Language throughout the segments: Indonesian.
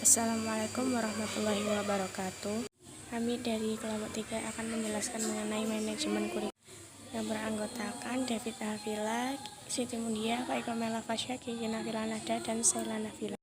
Assalamualaikum warahmatullahi wabarakatuh. Kami dari kelompok 3 akan menjelaskan mengenai manajemen kurikulum yang beranggotakan David Hafila, Siti Mundia, Kak Iko Mela Fasya, Kiki Nafila Nada, dan Sheila Nafila.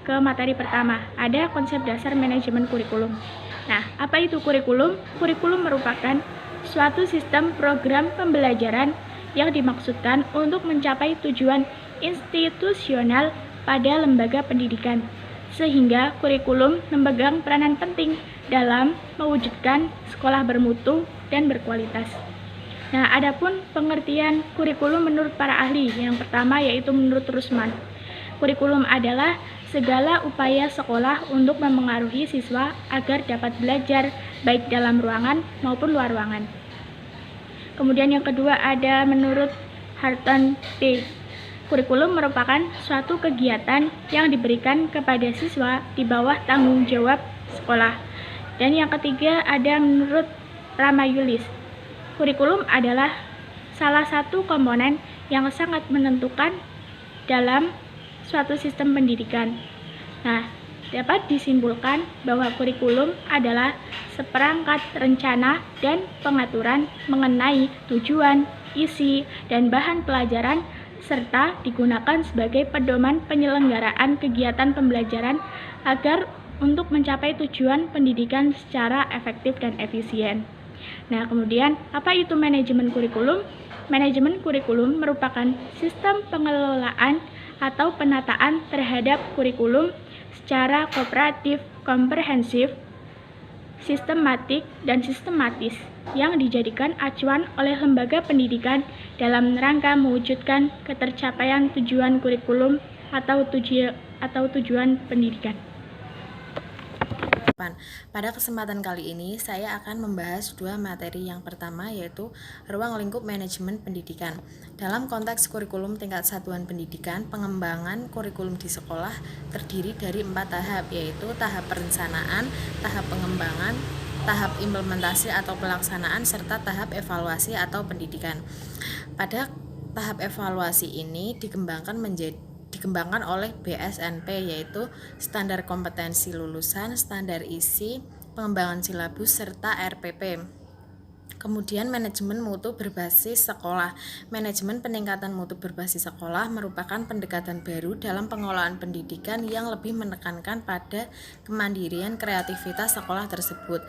Ke materi pertama, ada konsep dasar manajemen kurikulum. Nah, apa itu kurikulum? Kurikulum merupakan suatu sistem program pembelajaran yang dimaksudkan untuk mencapai tujuan institusional pada lembaga pendidikan, sehingga kurikulum memegang peranan penting dalam mewujudkan sekolah bermutu dan berkualitas. Nah, adapun pengertian kurikulum menurut para ahli, yang pertama yaitu menurut Rusman. Kurikulum adalah segala upaya sekolah untuk memengaruhi siswa agar dapat belajar baik dalam ruangan maupun luar ruangan. Kemudian yang kedua ada menurut Harton P. Kurikulum merupakan suatu kegiatan yang diberikan kepada siswa di bawah tanggung jawab sekolah. Dan yang ketiga ada menurut Ramayulis. Kurikulum adalah salah satu komponen yang sangat menentukan dalam suatu sistem pendidikan. Nah, dapat disimpulkan bahwa kurikulum adalah seperangkat rencana dan pengaturan mengenai tujuan, isi, dan bahan pelajaran serta digunakan sebagai pedoman penyelenggaraan kegiatan pembelajaran agar untuk mencapai tujuan pendidikan secara efektif dan efisien. Nah, kemudian apa itu manajemen kurikulum? Manajemen kurikulum merupakan sistem pengelolaan atau penataan terhadap kurikulum secara kooperatif, komprehensif, sistematik, dan sistematis yang dijadikan acuan oleh lembaga pendidikan dalam rangka mewujudkan ketercapaian tujuan kurikulum atau tujuan pendidikan. Pada kesempatan kali ini, saya akan membahas dua materi. Yang pertama yaitu ruang lingkup manajemen pendidikan. Dalam konteks kurikulum tingkat satuan pendidikan, pengembangan kurikulum di sekolah terdiri dari 4 tahap, yaitu tahap perencanaan, tahap pengembangan, tahap implementasi atau pelaksanaan, serta tahap evaluasi atau pendidikan. Pada tahap evaluasi ini dikembangkan oleh BSNP, yaitu standar kompetensi lulusan, standar isi, pengembangan silabus, serta RPP. Kemudian manajemen mutu berbasis sekolah. Manajemen peningkatan mutu berbasis sekolah merupakan pendekatan baru dalam pengelolaan pendidikan yang lebih menekankan pada kemandirian kreativitas sekolah tersebut.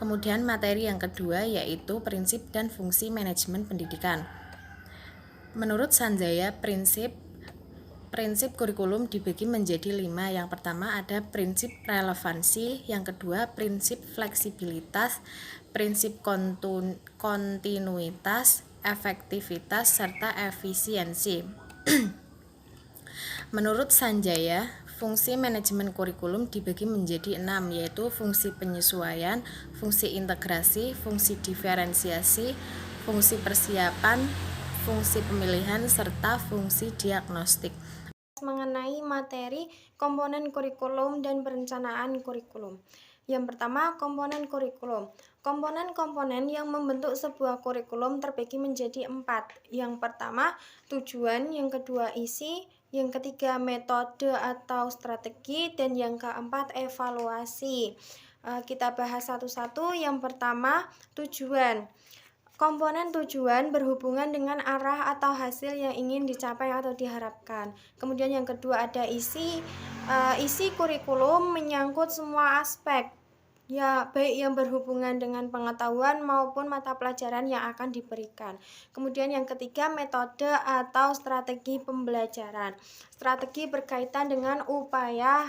Kemudian materi yang kedua yaitu prinsip dan fungsi manajemen pendidikan. Menurut Sanjaya, Prinsip kurikulum dibagi menjadi 5. Yang pertama ada prinsip relevansi, yang kedua prinsip fleksibilitas, prinsip kontinuitas, efektivitas, serta efisiensi. Menurut Sanjaya, fungsi manajemen kurikulum dibagi menjadi 6, yaitu fungsi penyesuaian, fungsi integrasi, fungsi diferensiasi, fungsi persiapan, fungsi pemilihan, serta fungsi diagnostik. Mengenai materi komponen kurikulum dan perencanaan kurikulum. Yang pertama, komponen kurikulum. Komponen-komponen yang membentuk sebuah kurikulum terbagi menjadi 4. Yang pertama, tujuan, yang kedua isi, yang ketiga metode atau strategi, dan yang keempat evaluasi. Kita bahas satu-satu. Yang pertama, tujuan. Komponen tujuan berhubungan dengan arah atau hasil yang ingin dicapai atau diharapkan. Kemudian yang kedua ada isi. Isi kurikulum menyangkut semua aspek, ya baik yang berhubungan dengan pengetahuan maupun mata pelajaran yang akan diberikan. Kemudian yang ketiga metode atau strategi pembelajaran. Strategi berkaitan dengan upaya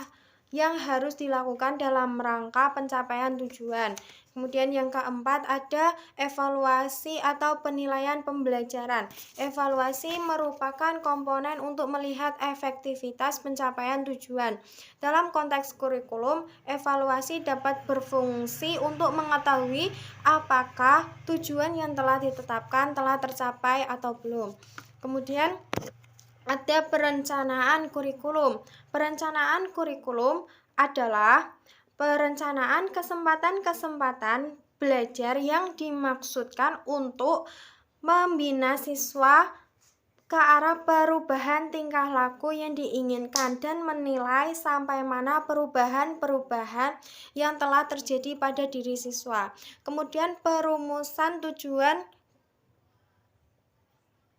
yang harus dilakukan dalam rangka pencapaian tujuan. Kemudian yang keempat ada evaluasi atau penilaian pembelajaran. Evaluasi merupakan komponen untuk melihat efektivitas pencapaian tujuan. Dalam konteks kurikulum, evaluasi dapat berfungsi untuk mengetahui apakah tujuan yang telah ditetapkan telah tercapai atau belum. Kemudian ada perencanaan kurikulum. Perencanaan kurikulum adalah perencanaan kesempatan-kesempatan belajar yang dimaksudkan untuk membina siswa ke arah perubahan tingkah laku yang diinginkan dan menilai sampai mana perubahan-perubahan yang telah terjadi pada diri siswa. Kemudian perumusan tujuan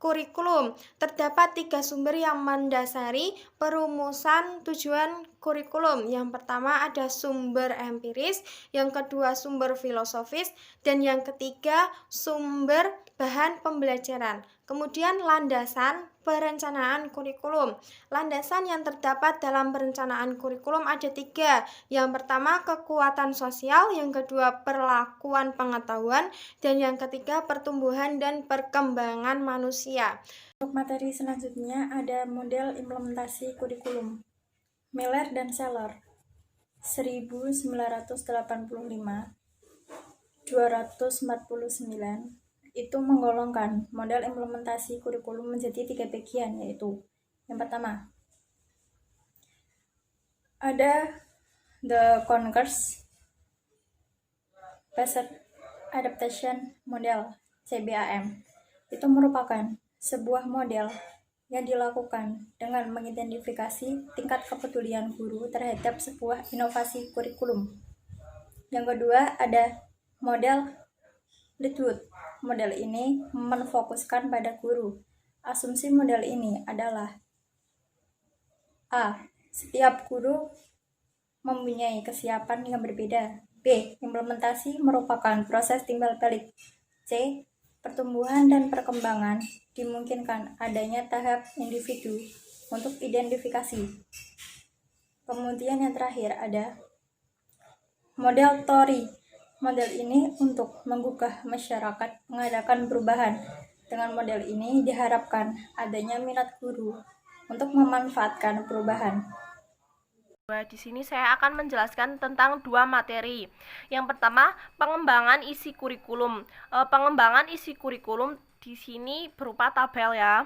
kurikulum. Terdapat 3 sumber yang mendasari perumusan tujuan kurikulum. Yang pertama ada sumber empiris, yang kedua sumber filosofis, dan yang ketiga sumber bahan pembelajaran. Kemudian landasan perencanaan kurikulum. Landasan yang terdapat dalam perencanaan kurikulum ada 3. Yang pertama kekuatan sosial, yang kedua perlakuan pengetahuan, dan yang ketiga pertumbuhan dan perkembangan manusia. Untuk materi selanjutnya ada model implementasi kurikulum. Miller dan Seller 1985 249 itu menggolongkan model implementasi kurikulum menjadi 3 bagian, yaitu yang pertama ada the Concurs Based Adaptation Model CBAM. Itu merupakan sebuah model yang dilakukan dengan mengidentifikasi tingkat kepedulian guru terhadap sebuah inovasi kurikulum. Yang kedua ada model Littlewood. Model ini menfokuskan pada guru. Asumsi model ini adalah A. Setiap guru mempunyai kesiapan yang berbeda. B. Implementasi merupakan proses timbal balik. C. Pertumbuhan dan perkembangan dimungkinkan adanya tahap individu untuk identifikasi. Kemudian yang terakhir ada model Tory. Model ini untuk menggugah masyarakat mengadakan perubahan. Dengan model ini diharapkan adanya minat guru untuk memanfaatkan perubahan. Di sini saya akan menjelaskan tentang 2 materi. Yang pertama, pengembangan isi kurikulum. Pengembangan isi kurikulum di sini berupa tabel ya.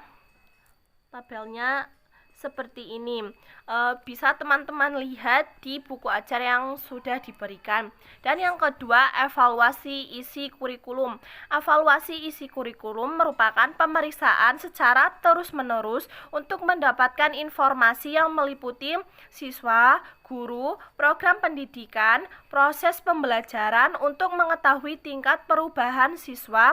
Tabelnya seperti ini. Bisa teman-teman lihat di buku ajar yang sudah diberikan. Dan yang kedua, evaluasi isi kurikulum. Evaluasi isi kurikulum merupakan pemeriksaan secara terus-menerus untuk mendapatkan informasi yang meliputi siswa, guru, program pendidikan, proses pembelajaran untuk mengetahui tingkat perubahan siswa,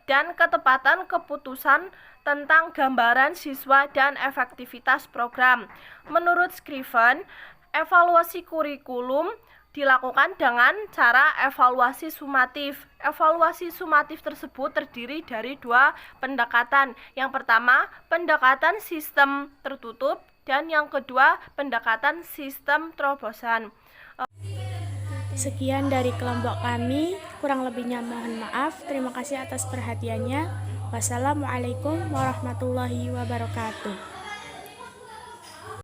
dan ketepatan keputusan tentang gambaran siswa dan efektivitas program. Menurut Scriven, evaluasi kurikulum dilakukan dengan cara evaluasi sumatif. Evaluasi sumatif tersebut terdiri dari 2 pendekatan. Yang pertama, pendekatan sistem tertutup, dan yang kedua, pendekatan sistem terobosan. Sekian dari kelompok kami, kurang lebihnya mohon maaf. Terima kasih atas perhatiannya. Wassalamualaikum warahmatullahi wabarakatuh.